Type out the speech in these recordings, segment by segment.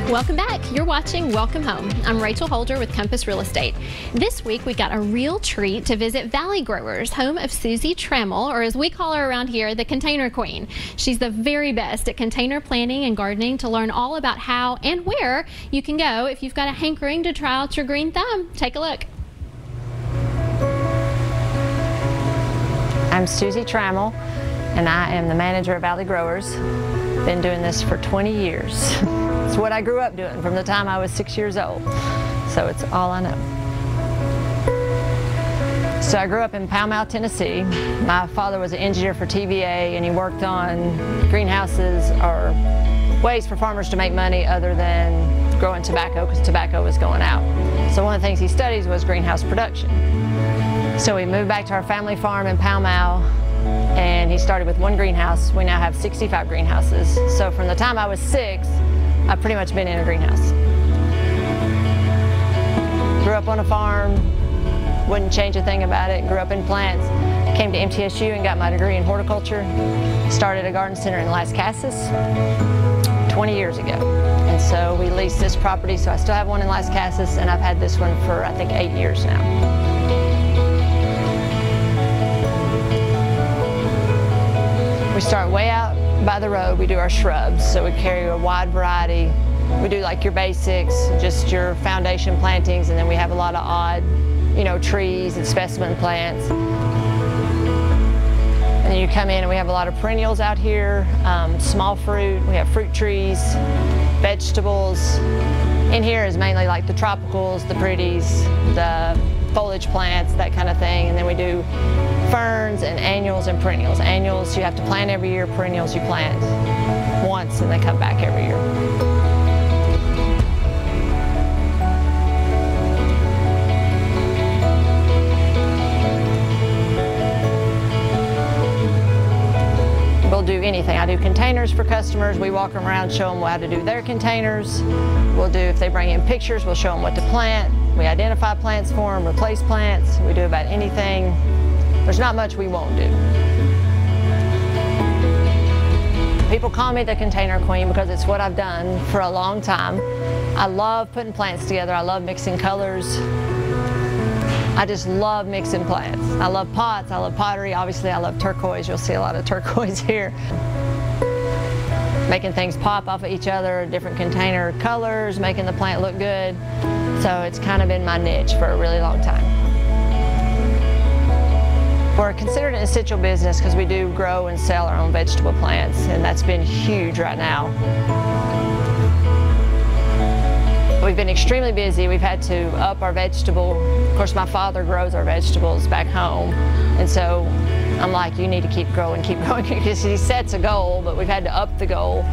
Welcome back. You're watching Welcome Home. I'm Rachel Holder with Compass Real Estate. This week we got a real treat to visit Valley Growers, home of Susie Tramel, or as we call her around here, the Container Queen. She's the very best at container planning and gardening. To learn all about how and where you can go if you've got a hankering to try out your green thumb. Take a look. I'm Susie Tramel, and I am the manager of Valley Growers. Been doing this for 20 years. It's what I grew up doing from the time I was 6 years old, so it's all I know. So I grew up in Pall Mall, Tennessee. My father was an engineer for TVA, and he worked on greenhouses or ways for farmers to make money other than growing tobacco, because tobacco was going out. So one of the things he studied was greenhouse production. So we moved back to our family farm in Pall Mall, and he started with one greenhouse. We now have 65 greenhouses. So from the time I was 6, I've pretty much been in a greenhouse. Grew up on a farm, wouldn't change a thing about it. Grew up in plants. Came to MTSU and got my degree in horticulture. Started a garden center in Las Casas 20 years ago. And so we leased this property, so I still have one in Las Casas, and I've had this one for I think 8 years now. We start way out by the road. We do our shrubs, so we carry a wide variety. We do like your basics, just your foundation plantings, and then we have a lot of odd, trees and specimen plants. And then you come in and we have a lot of perennials out here, small fruit. We have fruit trees, vegetables. In here is mainly like the tropicals, the pretties, the foliage plants, that kind of thing. And then we do ferns and annuals and perennials. Annuals you have to plant every year, perennials you plant once and they come back every year. We'll do anything. I do containers for customers. We walk them around, show them how to do their containers. We'll do, if they bring in pictures, we'll show them what to plant. We identify plants for them, replace plants. We do about anything. There's not much we won't do. People call me the Container Queen because it's what I've done for a long time. I love putting plants together. I love mixing colors. I just love mixing plants. I love pots, I love pottery. Obviously I love turquoise. You'll see a lot of turquoise here. Making things pop off of each other, different container colors, making the plant look good. So it's kind of been my niche for a really long time. We're considered an essential business because we do grow and sell our own vegetable plants, and that's been huge right now. We've been extremely busy. We've had to up our vegetable. Of course, my father grows our vegetables back home, and so I'm like, you need to keep growing, because he sets a goal, but we've had to up the goal.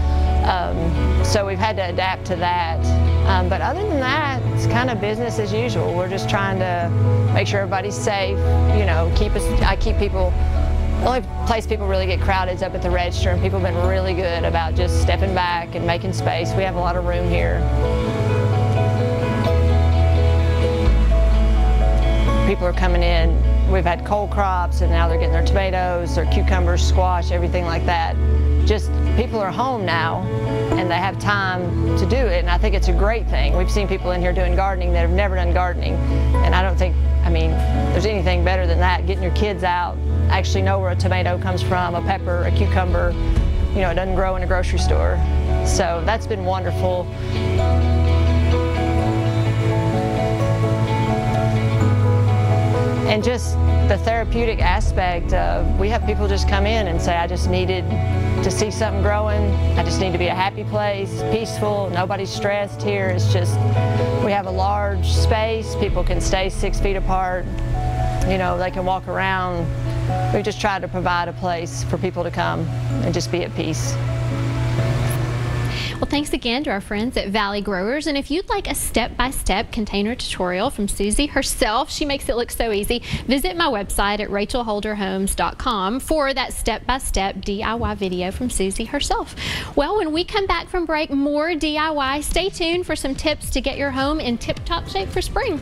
So we've had to adapt to that. But other than that, it's kind of business as usual. We're just trying to make sure everybody's safe. I keep people. The only place people really get crowded is up at the register, and people have been really good about just stepping back and making space. We have a lot of room here. People are coming in. We've had cold crops, and now they're getting their tomatoes, their cucumbers, squash, everything like that. Just people are home now, and they have time to do it, and I think it's a great thing. We've seen people in here doing gardening that have never done gardening, and I don't think, there's anything better than that, getting your kids out, actually know where a tomato comes from, a pepper, a cucumber. It doesn't grow in a grocery store. So that's been wonderful. And just the therapeutic aspect of, we have people just come in and say, I just needed to see something growing. I just need to be a happy place, peaceful, nobody's stressed here. It's just, we have a large space. People can stay 6 feet apart. They can walk around. We just try to provide a place for people to come and just be at peace. Well, thanks again to our friends at Valley Growers. And if you'd like a step-by-step container tutorial from Susie herself, she makes it look so easy, visit my website at rachelholderhomes.com for that step-by-step DIY video from Susie herself. Well, when we come back from break, more DIY. Stay tuned for some tips to get your home in tip-top shape for spring.